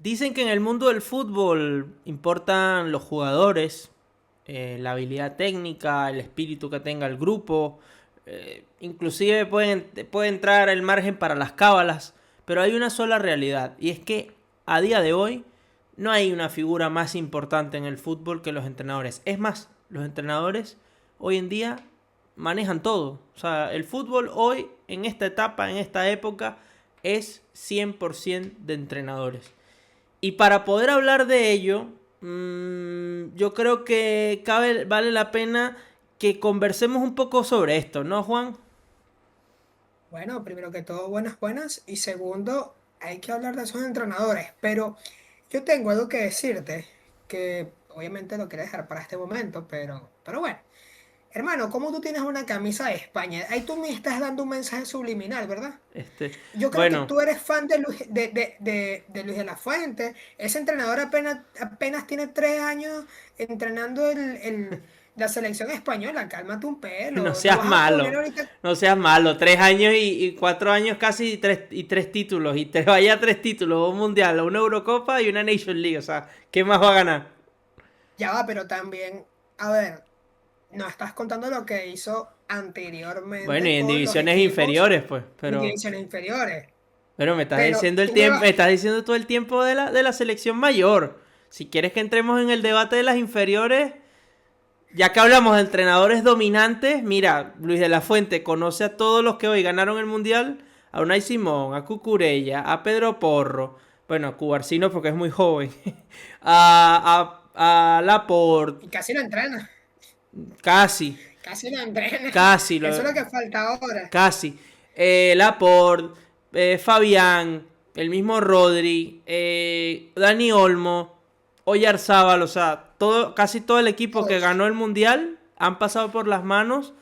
Dicen que en el mundo del fútbol importan los jugadores, la habilidad técnica, el espíritu que tenga el grupo, inclusive puede entrar el margen para las cábalas, pero hay una sola realidad y es que a día de hoy no hay una figura más importante en el fútbol que los entrenadores. Es más, los entrenadores hoy en día manejan todo. O sea, el fútbol hoy, en esta etapa, en esta época, es 100% de entrenadores. Y para poder hablar de ello, yo creo que vale la pena que conversemos un poco sobre esto, ¿no, Juan? Bueno, primero que todo, buenas, buenas. Y segundo, hay que hablar de esos entrenadores. Pero yo tengo algo que decirte, que obviamente lo quiero dejar para este momento, pero bueno. Hermano, ¿cómo tú tienes una camisa de España? Ahí tú me estás dando un mensaje subliminal, ¿verdad? Este, Yo creo que bueno, tú eres fan de de Luis de la Fuente. Ese entrenador apenas tiene 3 años entrenando la selección española. Cálmate un no pelo. No seas vas a poner malo. ahorita. No seas malo. 3 años y 4 años casi y tres títulos. Y te vaya tres títulos. Un mundial, una Eurocopa y una Nation League. O sea, ¿qué más va a ganar? Ya va, pero también, a ver, no estás contando lo que hizo Bueno, y anteriormente en con los divisiones equipos inferiores, pues. en Pero divisiones inferiores. Pero me estás Pero diciendo el tú me tiempo, vas. me estás diciendo todo el tiempo de la selección mayor. Si quieres que entremos en el debate de las inferiores, ya que hablamos de entrenadores dominantes, mira, Luis de la Fuente conoce a todos los que hoy ganaron el mundial, a Unai Simón, a Cucurella, a Pedro Porro, bueno, a Cubarsino porque es muy joven, a Laporte, Y casi lo entrena. casi, Casi lo entrena. casi, Eso es lo que falta ahora. casi. Laporte, Fabián, el mismo Rodri, Dani Olmo, Oyarzábal, o sea, casi todo el equipo que Todos. ganó el mundial han pasado por las manos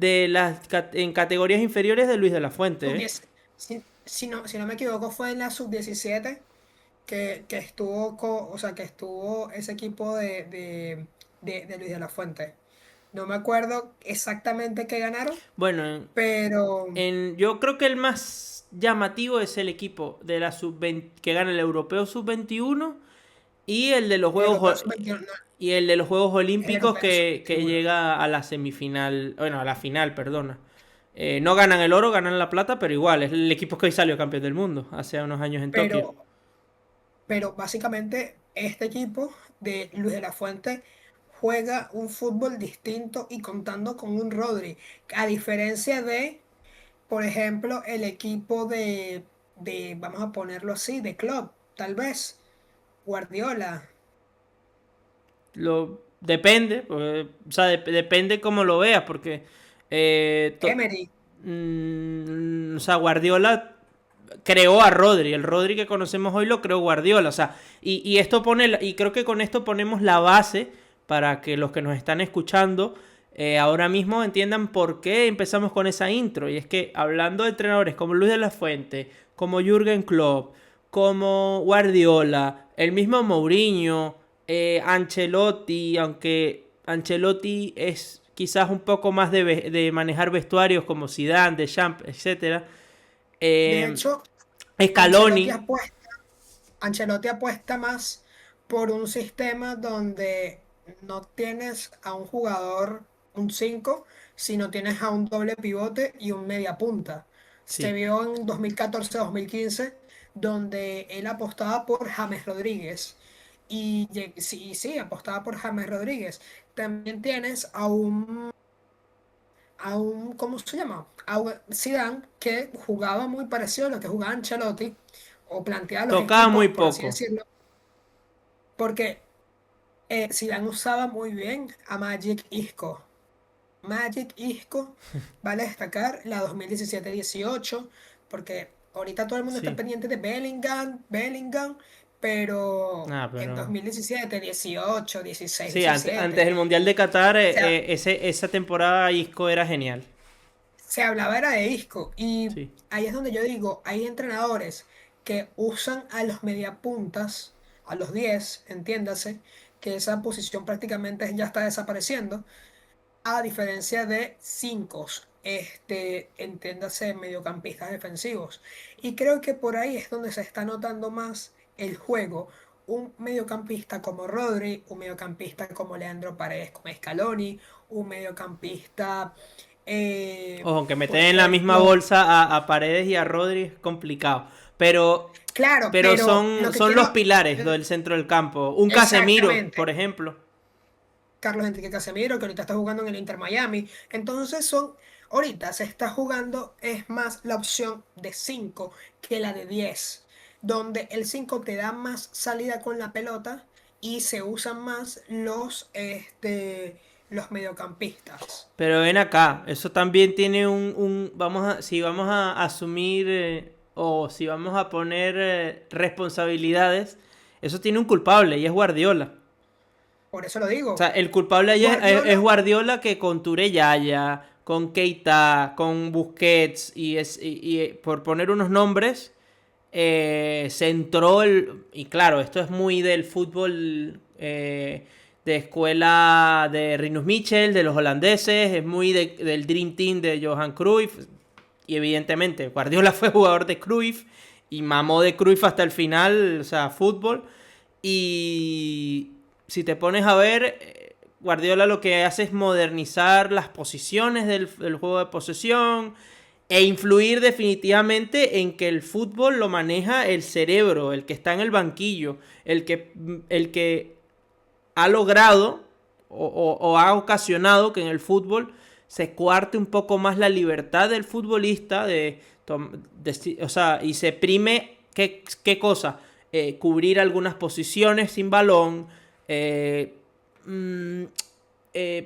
en categorías inferiores de Luis de la Fuente, ¿eh? Sub-10. Si no me equivoco, fue en la sub-17 que estuvo, o sea, que estuvo ese equipo de Luis de la Fuente. No me acuerdo exactamente qué ganaron, Bueno, pero yo creo que el más llamativo es el equipo de la que gana el europeo sub-21 y el de los el Juegos europeo sub-21, no, y el de los Juegos el Olímpicos europeo que sub-21. llega a la semifinal, bueno, a la final, perdona. No ganan el oro, ganan la plata, pero igual, es el equipo que hoy salió campeón del mundo, hace unos años en Tokio. Pero, pero básicamente este equipo de Luis de la Fuente juega un fútbol distinto y contando con un Rodri, a diferencia de, por ejemplo, el equipo vamos a ponerlo así, de Klopp, tal vez, Guardiola, Depende, o sea, depende cómo lo veas, porque eh, to- Emery. o sea, Guardiola creó a Rodri, el Rodri que conocemos hoy lo creó Guardiola, o sea, y creo que con esto ponemos la base para que los que nos están escuchando ahora mismo entiendan por qué empezamos con esa intro, y es que hablando de entrenadores como Luis de la Fuente, como Jürgen Klopp, como Guardiola, el mismo Mourinho, Ancelotti, aunque Ancelotti es quizás un poco más de manejar vestuarios como Zidane, Deschamps, etcétera. De Eh, hecho, Ancelotti Scaloni, apuesta, Ancelotti apuesta más por un sistema donde no tienes a un jugador, un 5 sino tienes a un doble pivote y un media punta. Se sí. vio en 2014-2015, donde él apostaba por James Rodríguez. Y sí, sí, apostaba por James Rodríguez. También tienes ¿cómo se llama? A un Zidane que jugaba muy parecido a lo que jugaba Ancelotti, o planteaba los Tocaba muy equipos, por así poco. decirlo, porque Zidane usaba muy bien a Magic Isco. Magic Isco, vale destacar la 2017-18, porque ahorita todo el mundo está Sí. pendiente de Bellingham, pero Ah, en pero. 2017, 18, 16, Sí, antes 17, del Mundial de Qatar, se, ha- esa temporada Isco era genial. se hablaba era de Isco. Y Sí. ahí es donde yo digo, hay entrenadores que usan a los mediapuntas, a los 10, entiéndase, que esa posición prácticamente ya está desapareciendo a diferencia de cinco, entiéndase, mediocampistas defensivos. Y creo que por ahí es donde se está notando más el juego un mediocampista como Rodri, un mediocampista como Leandro Paredes con Scaloni, un mediocampista, Ojo, que meter por en la misma ejemplo, bolsa a Paredes y a Rodri es complicado. Pero, claro, pero pero lo son, que son los quiero, pilares del centro del campo. Un Casemiro, por exactamente, ejemplo. Carlos Enrique Casemiro, que ahorita está jugando en el Inter Miami. Entonces ahorita se está jugando, es más la opción de 5 que la de 10 donde el 5 te da más salida con la pelota y se usan más los mediocampistas. Pero ven acá, eso también tiene si vamos a asumir o si vamos a poner responsabilidades, eso tiene un culpable y es Guardiola. Por eso lo O sea, digo. el culpable ahí es Guardiola, Guardiola que con Tureyaya, con Keita, con Busquets por poner unos nombres, centró y claro, esto es muy del fútbol de escuela de Rinus Michel, de los holandeses, es muy del Dream Team de Johan Cruyff. Y evidentemente, Guardiola fue jugador de Cruyff y mamó de Cruyff hasta el final, o sea, fútbol. Y si te pones a ver, Guardiola lo que hace es modernizar las posiciones del juego de posesión e influir definitivamente en que el fútbol lo maneja el cerebro, el que está en el banquillo, el que ha logrado o ha ocasionado que en el fútbol se cuarte un poco más la libertad del futbolista o sea, y se prime qué cosa, cubrir algunas posiciones sin balón, eh, mm,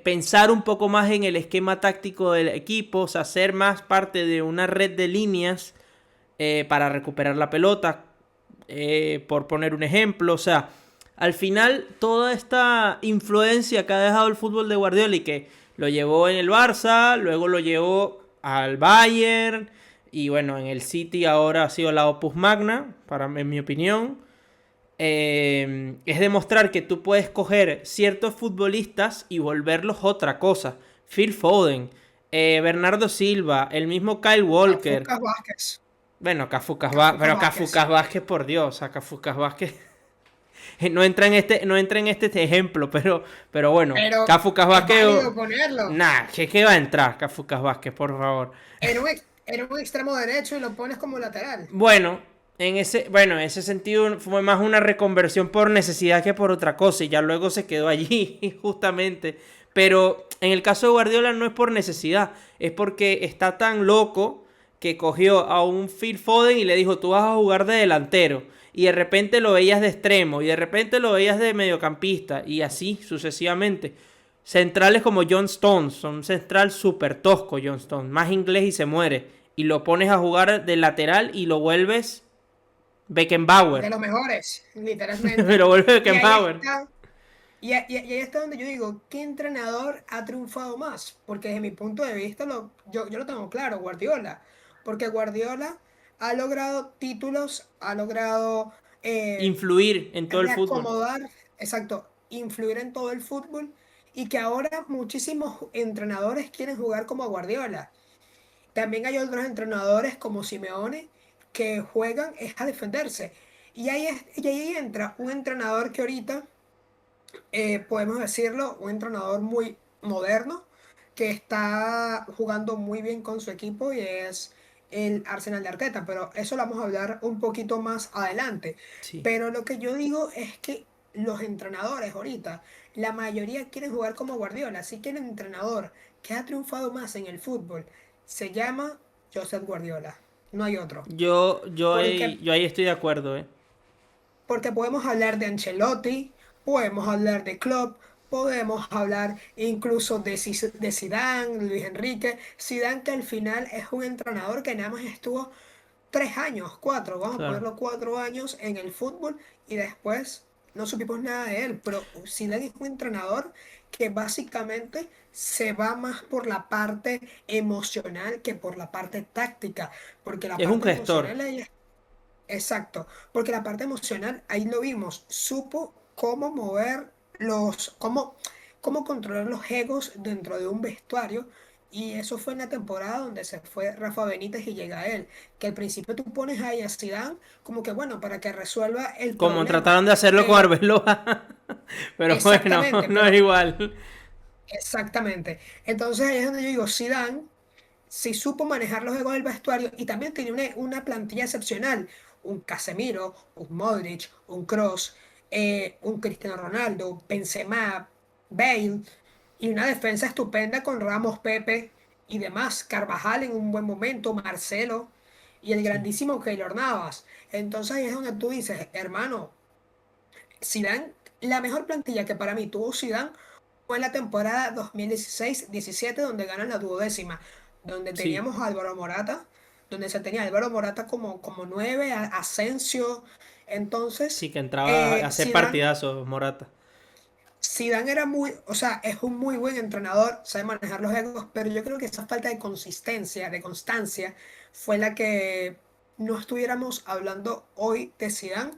pensar un poco más en el esquema táctico del equipo, o sea, ser más parte de una red de líneas para recuperar la pelota, por poner un ejemplo, o sea, al final toda esta influencia que ha dejado el fútbol de Guardiola y que lo llevó en el Barça, luego lo llevó al Bayern y bueno, en el City ahora ha sido la Opus Magna, en mi opinión, es demostrar que tú puedes coger ciertos futbolistas y volverlos otra cosa. Phil Foden, Bernardo Silva, el mismo Kyle Walker. Lucas Vázquez. Bueno, Cafucas pero Cafucas Vázquez. Vázquez, por Dios, o sea, Cafucas Vázquez no entra en este ejemplo, pero bueno, Pero Cafucas es Vázquez, válido ponerlo. nah, ¿qué va a entrar Cafucas Vázquez, por favor? Era un extremo derecho y lo pones como lateral. Bueno, en ese sentido fue más una reconversión por necesidad que por otra cosa y ya luego se quedó allí, justamente. Pero en el caso de Guardiola no es por necesidad, es porque está tan loco que cogió a un Phil Foden y le dijo, tú vas a jugar de delantero. Y de repente lo veías de extremo, y de repente lo veías de mediocampista, y así sucesivamente. Centrales como John Stones, son central súper tosco John Stones, más inglés y se muere. Y lo pones a jugar de lateral y lo vuelves De Beckenbauer. los mejores, literalmente. lo vuelves Y ahí Beckenbauer. está. Y ahí está donde yo digo, ¿qué entrenador ha triunfado más? Porque desde mi punto de vista yo lo tengo claro, Guardiola. Porque Guardiola ha logrado títulos, ha logrado Influir en todo el fútbol. reacomodar, exacto, influir en todo el fútbol y que ahora muchísimos entrenadores quieren jugar como Guardiola. También hay otros entrenadores como Simeone que juegan es a defenderse. Y ahí entra un entrenador que ahorita podemos decirlo, un entrenador muy moderno que está jugando muy bien con su equipo y es el Arsenal de Arteta, pero eso lo vamos a hablar un poquito más adelante. Sí. Pero lo que yo digo es que los entrenadores ahorita, la mayoría quieren jugar como Guardiola, así que el entrenador que ha triunfado más en el fútbol se llama Josep Guardiola, no hay otro. Porque Yo ahí estoy de acuerdo, ¿eh? porque podemos hablar de Ancelotti, podemos hablar de Klopp, podemos hablar incluso de Zidane, Luis Enrique. Zidane que al final es un entrenador que nada más estuvo 3 años, cuatro, vamos a Claro. ponerlo 4 años en el fútbol y después no supimos nada de él. Pero Zidane es un entrenador que básicamente se va más por la parte emocional que por la parte táctica, porque la Es un parte gestor. emocional ahí exacto, porque la parte emocional, ahí lo vimos, supo cómo mover cómo controlar los egos dentro de un vestuario Y eso fue en la temporada donde se fue Rafa Benítez y llega él. Que al principio tú pones ahí a Zidane como que bueno, para que resuelva el Como problema. trataron de hacerlo con Pero Arbeloa. Pero bueno, exactamente, no es igual. exactamente. Entonces ahí es donde yo digo, Zidane sí supo manejar los egos del vestuario y también tenía una plantilla excepcional. Un Casemiro, un Modric, un Kroos, un Cristiano Ronaldo, Benzema, Bale y una defensa estupenda con Ramos, Pepe y demás. Carvajal en un buen momento, Marcelo y el Sí, grandísimo Keylor Navas. Entonces ahí es donde tú dices, hermano, Zidane, la mejor plantilla que para mí tuvo Zidane fue en la temporada 2016-17 donde ganan la duodécima, donde sí, teníamos a Álvaro Morata, donde se tenía a Álvaro Morata como 9, Asensio. sí Entonces, que entraba a hacer Zidane, partidazos, Morata. Zidane era muy, o sea, es un muy buen entrenador, sabe manejar los egos, pero yo creo que esa falta de consistencia, de constancia, fue la que no estuviéramos hablando hoy de Zidane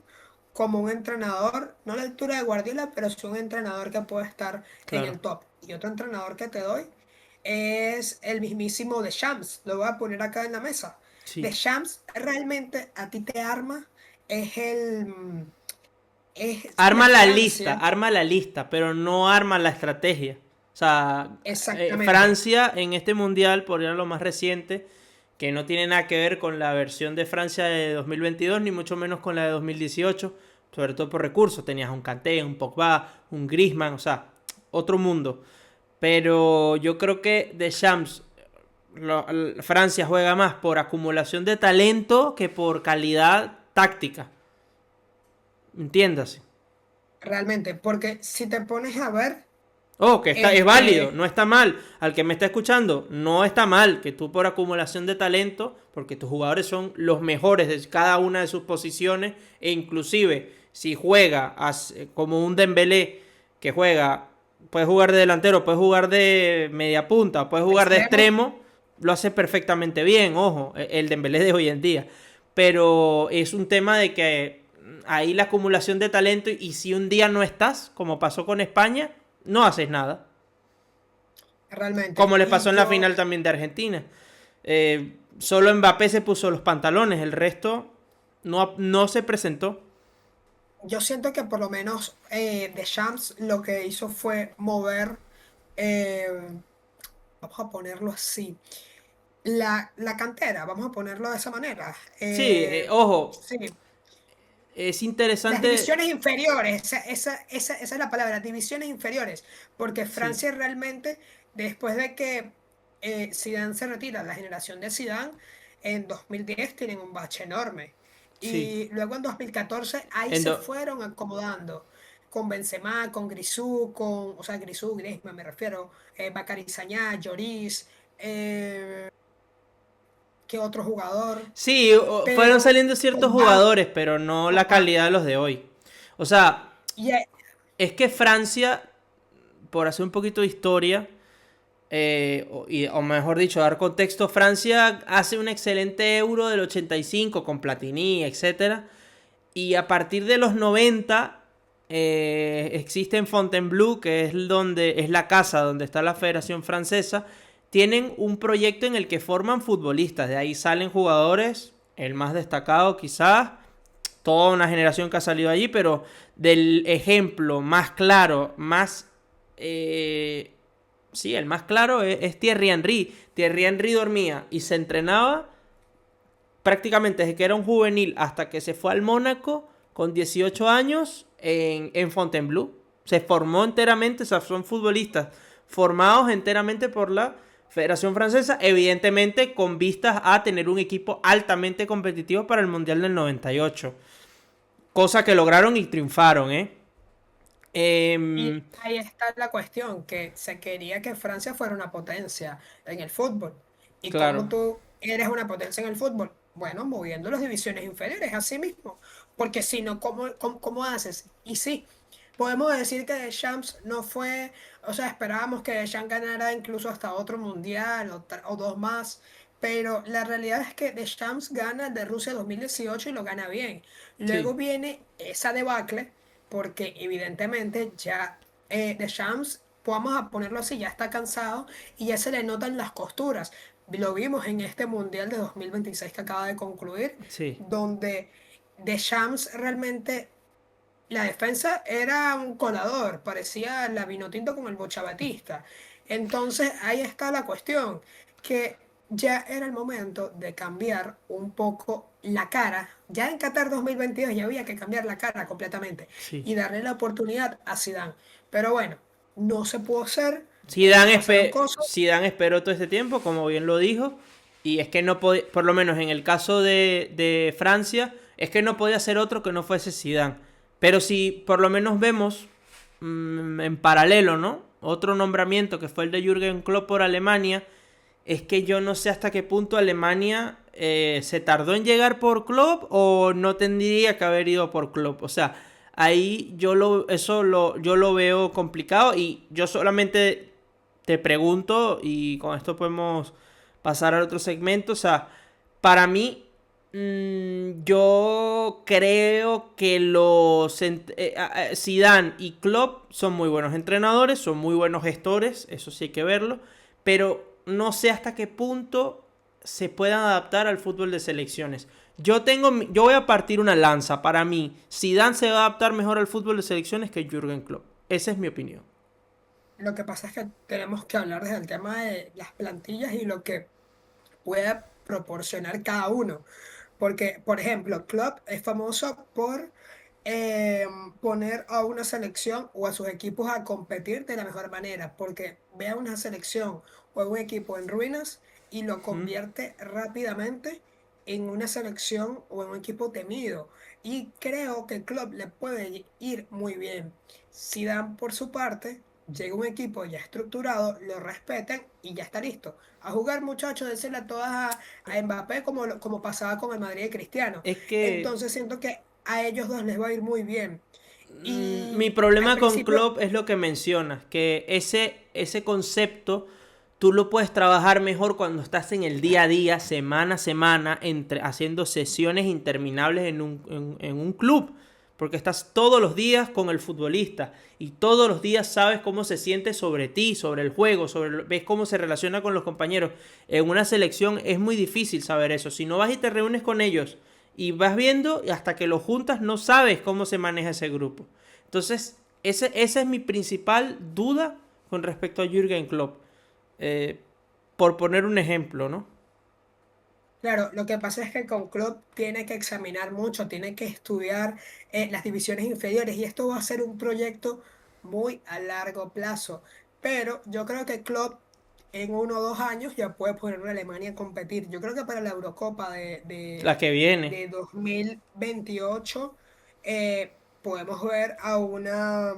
como un entrenador, no a la altura de Guardiola, pero sí un entrenador que puede estar en Claro, el top. Y otro entrenador que te doy es el mismísimo Deschamps, lo voy a poner acá en la mesa. sí. Deschamps realmente a ti te arma, es es de Francia, Arma la lista, pero no arma la estrategia. O sea, exactamente. Francia en este mundial, por ir a lo más reciente, que no tiene nada que ver con la versión de Francia de 2022, ni mucho menos con la de 2018, sobre todo por recursos. Tenías un Kanté, un Pogba, un Griezmann, o sea, otro mundo. Pero yo creo que Deschamps, Francia juega más por acumulación de talento que por calidad táctica. Entiéndase. Realmente, porque si te pones a ver, Oh, que es válido, este, no está mal. Al que me está escuchando, no está mal que tú por acumulación de talento, porque tus jugadores son los mejores de cada una de sus posiciones, e inclusive si juega como un Dembélé, que juega, puede jugar de delantero, puede jugar de media punta, puede jugar de extremo, extremo, lo hace perfectamente bien, ojo, el Dembélé de hoy en día. Pero es un tema de que ahí la acumulación de talento y si un día no estás, como pasó con España, no haces nada. realmente. Como le pasó Y en la final también de Argentina. Solo Mbappé se puso los pantalones, el resto no se presentó. yo siento que por lo menos Deschamps lo que hizo fue mover, eh, vamos a ponerlo así, la cantera, vamos a ponerlo de esa manera. Sí, ojo, Sí, es las interesante. divisiones inferiores, esa es la palabra, divisiones inferiores, porque Sí, Francia realmente, después de que Zidane se retira, la generación de Zidane, en 2010 tienen un bache enorme. sí. Y luego en 2014 ahí En se do- fueron acomodando con Benzema, con Grisou, o sea, Grisou, Griezmann me refiero, Bacary Sagna, Lloris, ¿qué otro jugador? sí, fueron Pero saliendo ciertos Pogba, jugadores, pero no la Pogba. calidad de los de hoy. O sea, Y es que Francia, por hacer un poquito de historia, o mejor dicho, dar contexto, Francia hace un excelente Euro del 85 con Platini, etcétera. Y a partir de los 90 existe en Fontainebleau, que es donde es la casa donde está la Federación Francesa, tienen un proyecto en el que forman futbolistas, de ahí salen jugadores, el más destacado quizás, toda una generación que ha salido allí, pero del ejemplo más claro, más sí, el más claro es Thierry Henry. Thierry Henry dormía y se entrenaba prácticamente desde que era un juvenil hasta que se fue al Mónaco con 18 años en Fontainebleau. Se formó enteramente, o sea, son futbolistas formados enteramente por la Federación Francesa, evidentemente con vistas a tener un equipo altamente competitivo para el Mundial del 98. Cosa que lograron y triunfaron, ¿eh? Y Eh, ahí está la cuestión, que se quería que Francia fuera una potencia en el fútbol. ¿Y cómo claro. tú eres una potencia en el fútbol? Bueno, moviendo las divisiones inferiores, así mismo. Porque si no, ¿cómo haces? Y sí, podemos decir que Deschamps no fue, o sea, esperábamos que Deschamps ganara incluso hasta otro mundial o dos más, pero la realidad es que Deschamps gana el de Rusia 2018 y lo gana bien. Luego Sí, viene esa debacle porque evidentemente ya Deschamps vamos a ponerlo así, ya está cansado y ya se le notan las costuras. Lo vimos en este Mundial de 2026 que acaba de concluir, Sí, donde Deschamps realmente la defensa era un colador, parecía la Vinotinto con el Bocha Batista. Entonces ahí está la cuestión, que ya era el momento de cambiar un poco la cara. Ya en Qatar 2022 ya había que cambiar la cara completamente sí. y darle la oportunidad a Zidane. Pero bueno, no se pudo hacer, Zidane, pasaron cosas. Zidane esperó todo este tiempo, como bien lo dijo, y es que no podía, por lo menos en el caso de Francia, es que no podía ser otro que no fuese Zidane. Pero si por lo menos vemos en paralelo, ¿no? Otro nombramiento que fue el de Jürgen Klopp por Alemania, es que yo no sé hasta qué punto Alemania se tardó en llegar por Klopp o no tendría que haber ido por Klopp. O sea, ahí yo lo veo complicado y yo solamente te pregunto, y con esto podemos pasar al otro segmento. O sea, para mí, yo creo que Zidane y Klopp son muy buenos entrenadores, son muy buenos gestores, eso sí hay que verlo, pero no sé hasta qué punto se puedan adaptar al fútbol de selecciones. Yo voy a partir una lanza. Para mí, Zidane se va a adaptar mejor al fútbol de selecciones que Jürgen Klopp. Esa es mi opinión. Lo que pasa es que tenemos que hablar desde el tema de las plantillas y lo que puede proporcionar cada uno. Porque, por ejemplo, Klopp es famoso por eh, poner a una selección o a sus equipos a competir de la mejor manera. Porque ve a una selección o a un equipo en ruinas y lo ¿Mm? convierte rápidamente en una selección o en un equipo temido. Y creo que Klopp le puede ir muy bien. Zidane, por su parte, llega un equipo ya estructurado, lo respeten y ya está listo. A jugar, muchachos, decirle a todas a Mbappé como pasaba con el Madrid de Cristiano. Es que Entonces siento que a ellos dos les va a ir muy bien. mi Y al problema con principio, Klopp es lo que mencionas, que ese concepto tú lo puedes trabajar mejor cuando estás en el día a día, semana a semana, haciendo sesiones interminables en un club. Porque estás todos los días con el futbolista y todos los días sabes cómo se siente sobre ti, sobre el juego, ves cómo se relaciona con los compañeros. En una selección es muy difícil saber eso. Si no vas y te reúnes con ellos y vas viendo y hasta que lo juntas no sabes cómo se maneja ese grupo. Entonces, esa es mi principal duda con respecto a Jürgen Klopp. Eh, por poner un ejemplo, ¿no? claro, lo que pasa es que con Klopp tiene que examinar mucho, tiene que estudiar las divisiones inferiores y esto va a ser un proyecto muy a largo plazo. Pero yo creo que Klopp en 1 o 2 años ya puede poner a Alemania a competir. Yo creo que para la Eurocopa La que viene. de 2028 podemos ver a una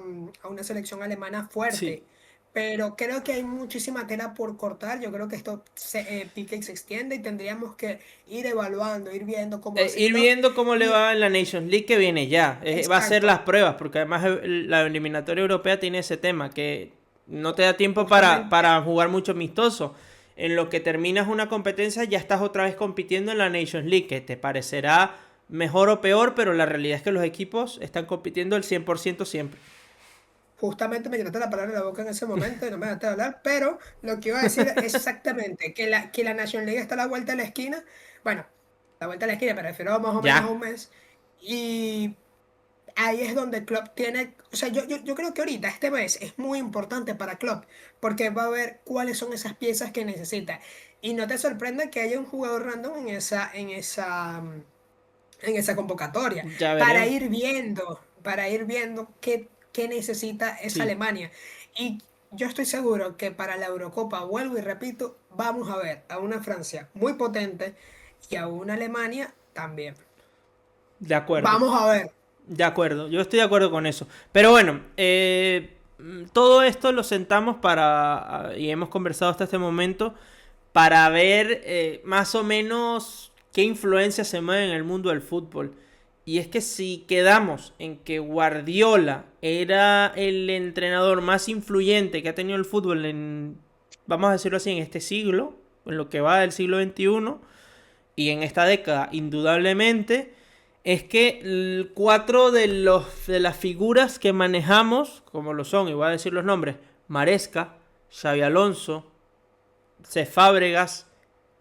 selección alemana Sí. fuerte. Pero creo que hay muchísima tela por cortar. Yo creo que esto pique y se extiende y tendríamos que ir evaluando, ir viendo cómo hace Ir Klopp. viendo cómo le Y va en la Nations League que viene ya. Va a ser las exacto, pruebas, porque además la eliminatoria europea tiene ese tema, que no te da tiempo justamente, para jugar mucho amistoso. En lo que terminas una competencia ya estás otra vez compitiendo en la Nations League, que te parecerá mejor o peor, pero la realidad es que los equipos están compitiendo el 100% siempre. justamente me quitaste la palabra de la boca en ese momento y no me dejaste hablar, pero lo que iba a decir es exactamente que la National League está a la vuelta de la esquina. Bueno, la vuelta de la esquina, me refiero a más o menos a Ya. un mes. Y ahí es donde Klopp tiene, o sea, yo creo que ahorita este mes es muy importante para Klopp porque va a ver cuáles son esas piezas que necesita. Y no te sorprenda que haya un jugador random en esa convocatoria Ya veremos. para ir viendo qué necesita esa Sí. Alemania. Y yo estoy seguro que para la Eurocopa, vuelvo y repito, vamos a ver a una Francia muy potente y a una Alemania también. De acuerdo. Vamos a ver. De acuerdo, yo estoy de acuerdo con eso. Pero bueno, todo esto lo sentamos y hemos conversado hasta este momento para ver más o menos qué influencia se mueve en el mundo del fútbol. Y es que si quedamos en que Guardiola era el entrenador más influyente que ha tenido el fútbol vamos a decirlo así, en este siglo, en lo que va del siglo XXI, y en esta década, indudablemente, es que cuatro de las figuras que manejamos, como lo son, y voy a decir los nombres, Maresca, Xabi Alonso, Cesc Fábregas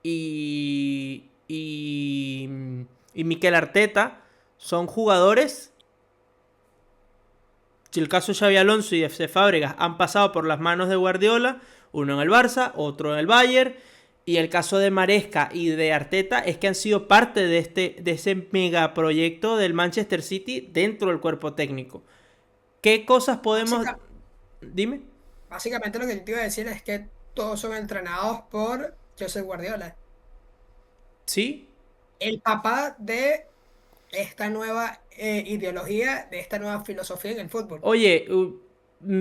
y Mikel Arteta son jugadores. Si el caso de Xabi Alonso y de Cesc Fábregas han pasado por las manos de Guardiola, uno en el Barça, otro en el Bayern, y el caso de Maresca y de Arteta es que han sido parte de ese megaproyecto del Manchester City dentro del cuerpo técnico. ¿Qué cosas podemos...? Básica- Dime. Básicamente lo que yo te iba a decir es que todos son entrenados por Josep Guardiola, ¿Sí? el papá de esta nueva ideología, de esta nueva filosofía en el fútbol. Oye,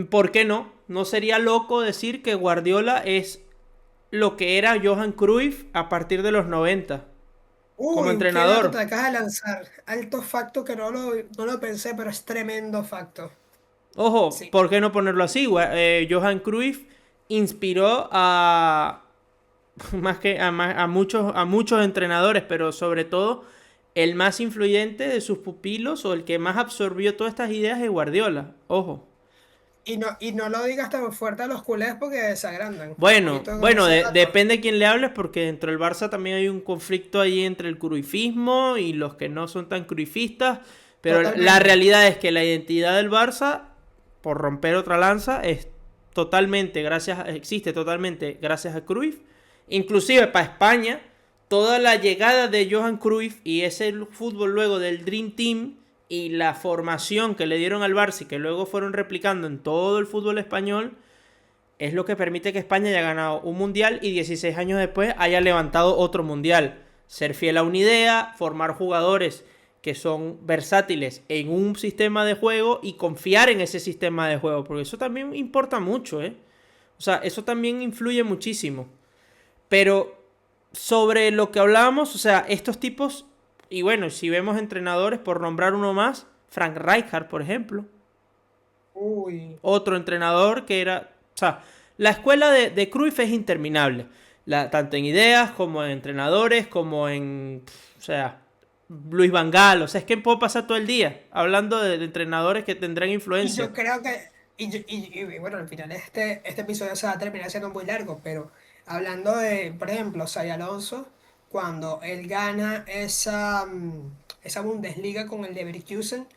¿por qué no? ¿No sería loco decir que Guardiola es lo que era Johan Cruyff a partir de los 90 como Uy, qué dato te entrenador? acabas de lanzar. Alto facto que no lo pensé, pero es tremendo facto. Ojo, Sí. ¿por qué no ponerlo así? Johan Cruyff inspiró a más que a muchos entrenadores, pero sobre todo el más influyente de sus pupilos o el que más absorbió todas estas ideas es Guardiola. Ojo. Y no lo digas tan fuerte a los culés porque desagrandan. Bueno, Ojito con bueno, ese dato. depende de quién le hables, porque dentro del Barça también hay un conflicto ahí entre el cruifismo y los que no son tan cruifistas. Pero la Totalmente. realidad es que la identidad del Barça, por romper otra lanza, es totalmente existe totalmente gracias a Cruyff. Inclusive para España, toda la llegada de Johan Cruyff y ese fútbol luego del Dream Team y la formación que le dieron al Barça y que luego fueron replicando en todo el fútbol español es lo que permite que España haya ganado un mundial y 16 años después haya levantado otro mundial. Ser fiel a una idea, formar jugadores que son versátiles en un sistema de juego y confiar en ese sistema de juego, porque eso también importa mucho, ¿eh? O sea, eso también influye muchísimo. Pero sobre lo que hablábamos, o sea, estos tipos, y bueno, si vemos entrenadores, por nombrar uno más, Frank Rijkaard, por ejemplo, Uy. otro entrenador que era... O sea, la escuela de Cruyff es interminable. Tanto en ideas como en entrenadores, como en... O sea, Luis Van Gaal. O sea, es que puedo pasar todo el día hablando de entrenadores que tendrán Y influencia. yo creo que, bueno, al final este episodio se va a terminar siendo muy largo, pero hablando de, por ejemplo, Xabi Alonso, cuando él gana esa Bundesliga con el Leverkusen,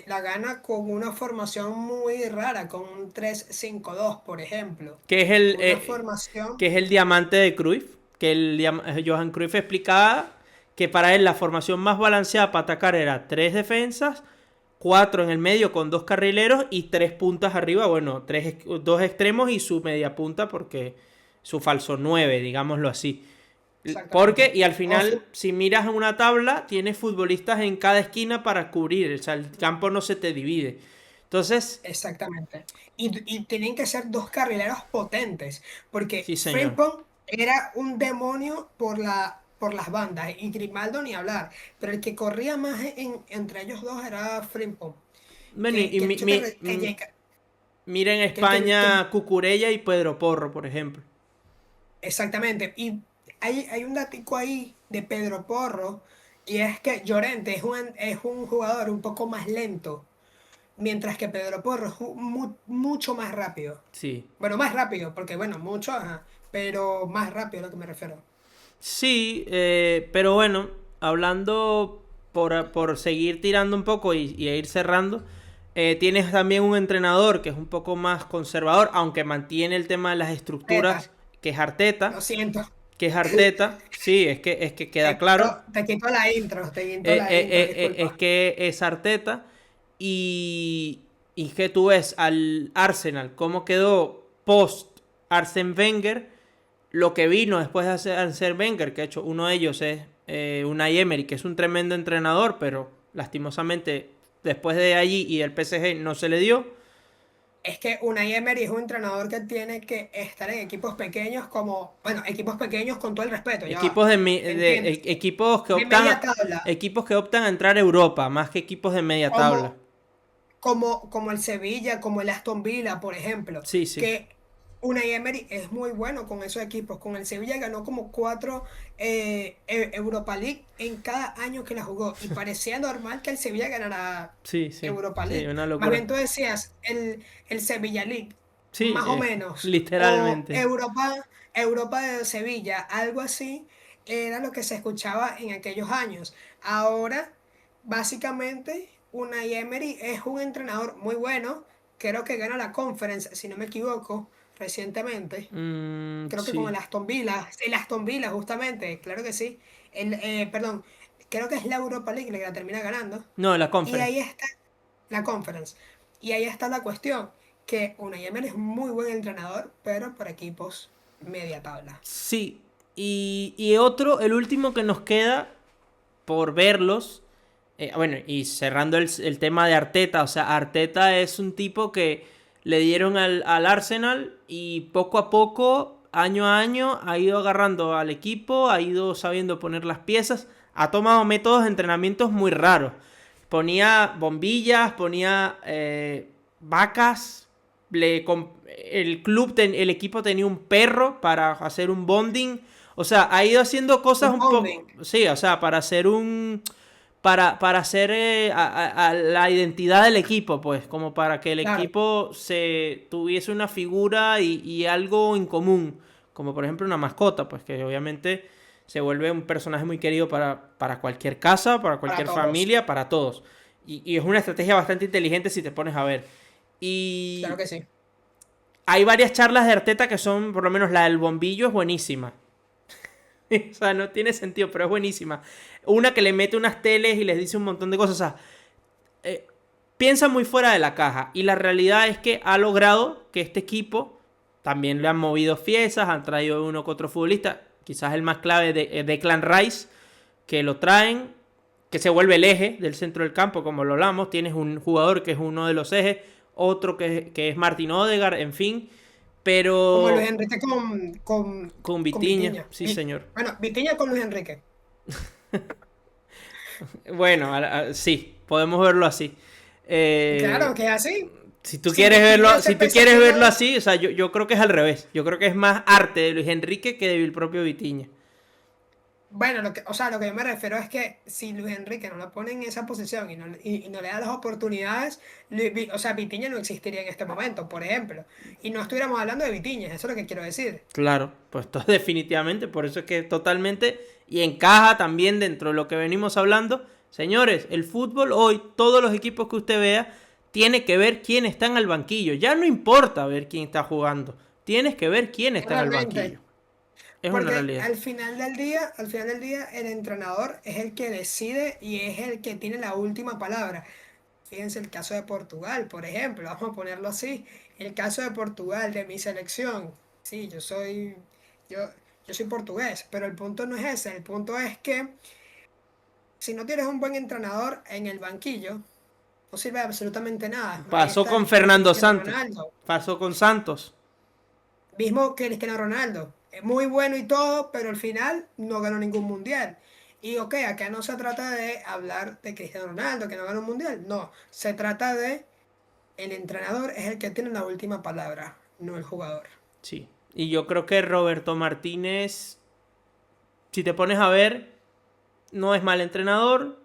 la gana con una formación muy rara, con un 3-5-2 por ejemplo. Que es Una formación que es el diamante de Cruyff. Que Johan Cruyff explicaba que para él la formación más balanceada para atacar era tres defensas, cuatro en el medio con dos carrileros y tres puntas arriba. Bueno, dos extremos y su media punta porque su falso 9 digámoslo así. Porque, exactamente. y al final, si miras en una tabla, tienes futbolistas en cada esquina para cubrir. O sea, el campo no se te divide. Entonces, Exactamente. Y tienen que ser dos carrileros potentes, sí, porque señor. Frimpong era un demonio por las bandas, y Grimaldo ni hablar, pero el que corría más entre ellos dos era Frimpong. Bueno, Que, que, el hecho mira en que España Cucurella y Pedro Porro, por ejemplo. exactamente. Y hay un datico ahí de Pedro Porro, y es que Llorente es un jugador un poco más lento, mientras que Pedro Porro es mucho más rápido. Sí. Bueno, más rápido, porque bueno, mucho, ajá, pero más rápido a lo que me refiero. Sí, pero bueno, hablando por seguir tirando un poco y a ir cerrando, tienes también un entrenador que es un poco más conservador, aunque mantiene el tema de las Teta, estructuras, que es lo Arteta, siento. sí, es que queda claro. Te quito la intro, te quito la intro, Es disculpa. que es Arteta y que tú ves al Arsenal, cómo quedó post Arsene Wenger, lo que vino después de hacer Arsene Wenger, que de hecho uno de ellos es Unai Emery, que es un tremendo entrenador, pero lastimosamente después de allí y del PSG no se le dio. Es que Unai Emery es un entrenador que tiene que estar en equipos pequeños como, bueno, equipos pequeños con todo el respeto, ya va. Entiendo. De media tabla, Equipos que optan a entrar a Europa, más que equipos de media tabla. como, como el Sevilla, como el Aston Villa, por ejemplo, Sí, sí. que Unai Emery es muy bueno con esos equipos. Con el Sevilla ganó como cuatro Europa League en cada año que la jugó y parecía normal que el Sevilla ganara Sí, sí. Europa Sí, League. una Más locura. bien tú decías el Sevilla League. Sí, más o menos. O literalmente. Europa de Sevilla, algo así era lo que se escuchaba en aquellos años. Ahora, básicamente, Unai Emery es un entrenador muy bueno. Creo que gana la Conference, si no me equivoco, recientemente. Creo que con Sí. El Aston Villa, justamente, claro que sí. Perdón, creo que es la Europa League la que la termina ganando. No, la Y conference. ahí está la Conference. Y ahí está la cuestión, que Unai Emery es muy buen entrenador, pero para equipos media tabla. Sí. Y otro, el último que nos queda por verlos. Bueno, y cerrando el tema de Arteta, o sea, Arteta es un tipo que le dieron al Arsenal y poco a poco, año a año, ha ido agarrando al equipo, ha ido sabiendo poner las piezas, ha tomado métodos de entrenamientos muy raros. Ponía bombillas, ponía vacas, el equipo tenía un perro para hacer un bonding. O sea, ha ido haciendo cosas Un un poco. bombing, Sí, o sea, para hacer un. Para hacer a la identidad del equipo, pues, como para que el claro, equipo se tuviese una figura y algo en común, como por ejemplo una mascota, pues que obviamente se vuelve un personaje muy querido para cualquier casa, para para cualquier todos. familia, para todos. Y es una estrategia bastante inteligente si te pones a ver. Claro Y que sí. hay varias charlas de Arteta que son, por lo menos la del bombillo es buenísima. O sea, no tiene sentido, pero es buenísima. Una que le mete unas teles y les dice un montón de cosas. O sea, eh, piensa muy fuera de la caja. Y la realidad es que ha logrado que este equipo también le han movido piezas, han traído uno que otro futbolista. Quizás el más clave de Declan Rice, que lo traen, que se vuelve el eje del centro del campo, como lo hablamos. Tienes un jugador que es uno de los ejes, otro que es Martin Odegaard, en fin. Como Luis Pero Enrique con con Vitiña, Vitinha. sí señor. Bueno, Vitinha con Luis Enrique. Bueno, sí, podemos verlo así. Claro Eh, que es así. si tú Si quieres Vitinha verlo, se si tú pesa quieres por verlo nada. así, o sea, yo creo que es al revés. Yo creo que es más arte de Luis Enrique que del propio Vitiña. Bueno, o sea, lo que yo me refiero es que si Luis Enrique no lo pone en esa posición y no le da las oportunidades, o sea, Vitinha no existiría en este momento, por ejemplo. Y no estuviéramos hablando de Vitinha, eso es lo que quiero decir. Claro, pues todo definitivamente, por eso es que totalmente y encaja también dentro de lo que venimos hablando. Señores, el fútbol hoy, todos los equipos que usted vea, tiene que ver quién está en el banquillo. Ya no importa ver quién está jugando, tienes que ver quién está en el banquillo. Realmente. Es una Porque realidad. al final del día, el entrenador es el que decide y es el que tiene la última palabra. Fíjense el caso de Portugal, por ejemplo, vamos a ponerlo así. El caso de Portugal, de mi selección. Sí, yo, yo soy portugués, pero el punto no es ese. El punto es que si no tienes un buen entrenador en el banquillo, no sirve de absolutamente nada. Ahí Pasó está el con mismo Fernando Cristiano Santos, Ronaldo. pasó con Santos. Mismo que Cristiano Ronaldo. Es muy bueno y todo, pero al final no ganó ningún mundial. Y ok, acá no se trata de hablar de Cristiano Ronaldo, que no ganó un mundial. No, se trata de el entrenador es el que tiene la última palabra, no el jugador. Sí. Y yo creo que Roberto Martínez, si te pones a ver, no es mal entrenador,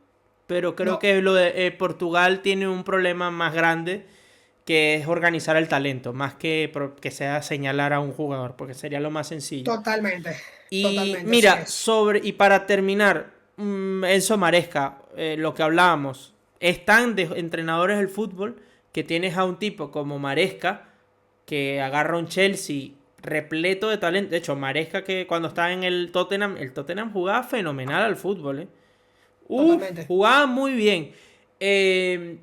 pero creo No, que lo de Portugal tiene un problema más grande que es organizar el talento, más que sea señalar a un jugador, porque sería lo más sencillo. totalmente, Y totalmente, así mira, es. y para terminar, Enzo Maresca, lo que hablábamos, es tan de entrenadores del fútbol que tienes a un tipo como Maresca que agarra un Chelsea repleto de talento. De hecho, Maresca que cuando estaba en el Tottenham jugaba fenomenal al fútbol, ¿eh? Uf, Totalmente. jugaba muy bien.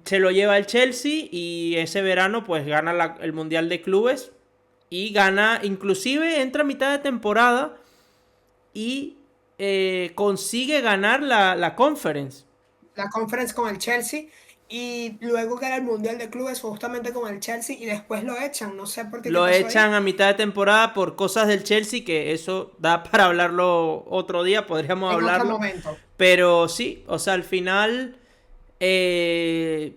Se lo lleva el Chelsea y ese verano pues gana el Mundial de Clubes y gana, inclusive entra a mitad de temporada y consigue ganar la Conference. La conference con el Chelsea y luego gana el Mundial de Clubes justamente con el Chelsea y después lo echan. No sé por qué Lo pasó echan ahí. a mitad de temporada por cosas del Chelsea, que eso da para hablarlo otro día, podríamos En otro hablarlo. momento. Pero sí, o sea, al final... eh,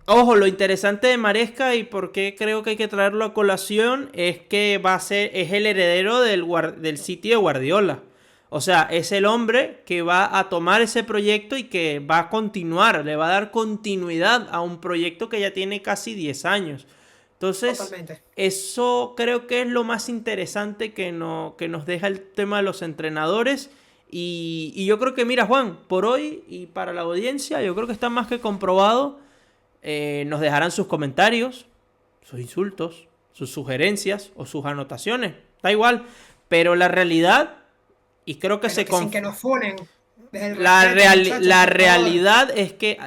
ojo, lo interesante de Maresca y por qué creo que hay que traerlo a colación es que es el heredero del City de Guardiola. O sea, es el hombre que va a tomar ese proyecto y que va a continuar, le va a dar continuidad a un proyecto que ya tiene casi 10 años. Entonces, Totalmente. eso creo que es lo más interesante que, no, que nos deja el tema de los entrenadores. Y yo creo que, mira, Juan, por hoy y para la audiencia, yo creo que está más que comprobado. Nos dejarán sus comentarios, sus insultos, sus sugerencias o sus anotaciones. Da igual. Pero la realidad, y creo que Pero se que sin conf que nos funen, desde el respeto, muchachos, la por favor. realidad es que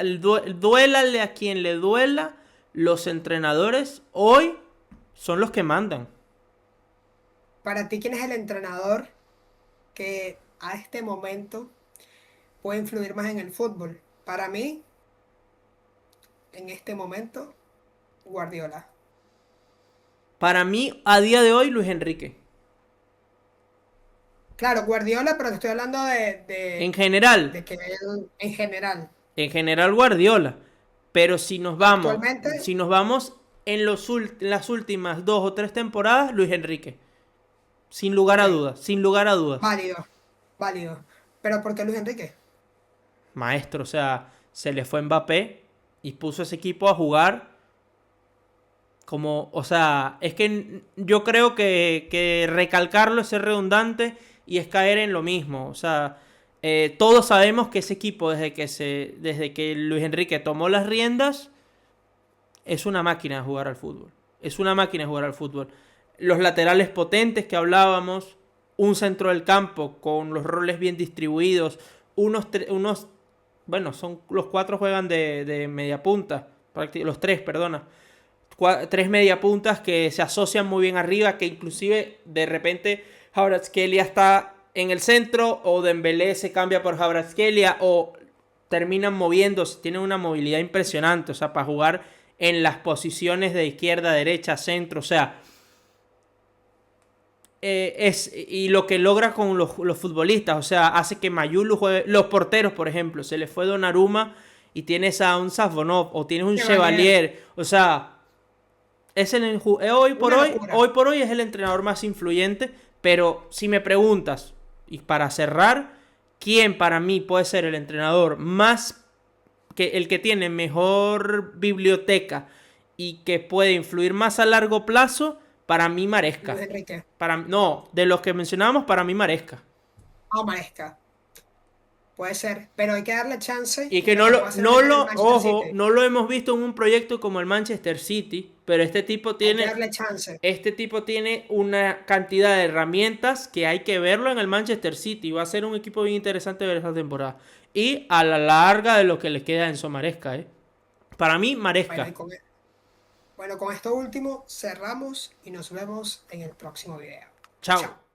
duélale a quien le duela, los entrenadores hoy son los que mandan. Para ti, ¿quién es el entrenador que a este momento puede influir más en el fútbol? Para mí, en este momento, Guardiola. Para mí, a día de hoy, Luis Enrique. Claro, Guardiola, pero te estoy hablando En general, de que él, en general, en general Guardiola. Pero actualmente, si nos vamos en las últimas 2 o 3 temporadas, Luis Enrique. Sin lugar ok, a dudas, sin lugar a dudas. válido, válido. Pero ¿por qué Luis Enrique? Maestro, o sea, se le fue Mbappé y puso ese equipo a jugar como, o sea, es que yo creo que recalcarlo es ser redundante y es caer en lo mismo. O sea, todos sabemos que ese equipo, desde que Luis Enrique tomó las riendas, es una máquina de jugar al fútbol. Es una máquina de jugar al fútbol. Los laterales potentes que hablábamos, un centro del campo con los roles bien distribuidos, unos bueno, son los cuatro juegan de media punta, los tres, perdona. Tres media puntas que se asocian muy bien arriba, que inclusive de repente Kvaratskhelia está en el centro o Dembélé se cambia por Kvaratskhelia o terminan moviéndose, tienen una movilidad impresionante, o sea, para jugar en las posiciones de izquierda, derecha, centro, o sea, y lo que logra con los futbolistas, o sea, hace que Mayulu juegue, los porteros, por ejemplo, se le fue Donnarumma y tienes a un Savonov o tienes un Chevalier, Chevalier, o sea, es una locura. hoy por hoy es el entrenador más influyente, pero si me preguntas, y para cerrar, ¿quién para mí puede ser el entrenador más que el que tiene mejor biblioteca y que puede influir más a largo plazo? Para mí Luis Maresca. Enrique. No, de los que mencionábamos, para mí Maresca. Ah, Maresca. Puede ser, pero hay que darle chance Y de que lo que pueda hacer ahorita en el Manchester ojo, City. no lo hemos visto en un proyecto como el Manchester City, pero Hay que darle chance. este tipo tiene una cantidad de herramientas que hay que verlo en el Manchester City. Va a ser un equipo bien interesante ver esta temporada. Y a la larga de lo que le queda en Enzo Maresca, ¿eh? Para mí, Bueno, Maresca. bueno, con esto último cerramos y nos vemos en el próximo video. Chao. Chao.